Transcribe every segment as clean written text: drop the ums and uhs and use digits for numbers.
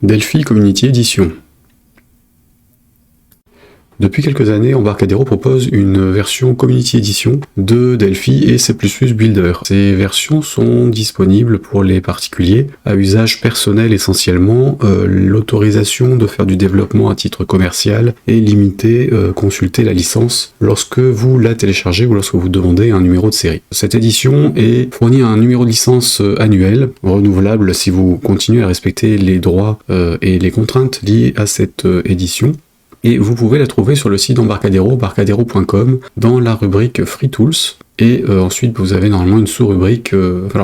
Delphi Community Edition. Depuis quelques années, Embarcadero propose une version Community Edition de Delphi et C++ Builder. Ces versions sont disponibles pour les particuliers à usage personnel essentiellement. L'autorisation de faire du développement à titre commercial est limitée. Consultez la licence lorsque vous la téléchargez ou lorsque vous demandez un numéro de série. Cette édition est fournie à un numéro de licence annuel, renouvelable si vous continuez à respecter les droits et les contraintes liées à cette édition. Et vous pouvez la trouver sur le site d'Embarcadero, embarcadero.com, dans la rubrique Free Tools. Et ensuite, vous avez normalement une sous-rubrique,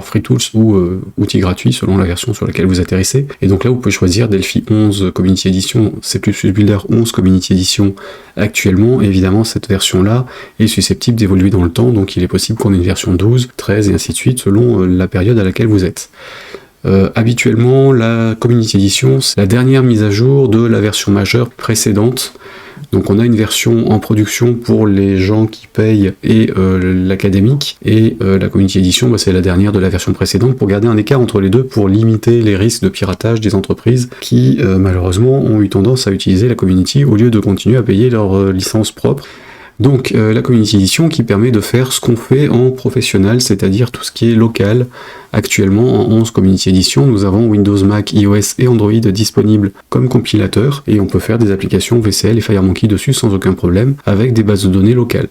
Free Tools ou outils gratuits, selon la version sur laquelle vous atterrissez. Et donc là, vous pouvez choisir Delphi 11 Community Edition, C++ Builder 11 Community Edition actuellement. Et évidemment, cette version-là est susceptible d'évoluer dans le temps, donc il est possible qu'on ait une version 12, 13 et ainsi de suite, selon la période à laquelle vous êtes. Habituellement, la Community Edition, c'est la dernière mise à jour de la version majeure précédente. Donc on a une version en production pour les gens qui payent et l'académique, et la Community Edition, c'est la dernière de la version précédente pour garder un écart entre les deux, pour limiter les risques de piratage des entreprises qui malheureusement ont eu tendance à utiliser la Community au lieu de continuer à payer leur licence propre. Donc la Community Edition qui permet de faire ce qu'on fait en professionnel, c'est-à-dire tout ce qui est local. Actuellement, en 11 Community Edition, nous avons Windows, Mac, iOS et Android disponibles comme compilateurs, et on peut faire des applications VCL et FireMonkey dessus sans aucun problème, avec des bases de données locales.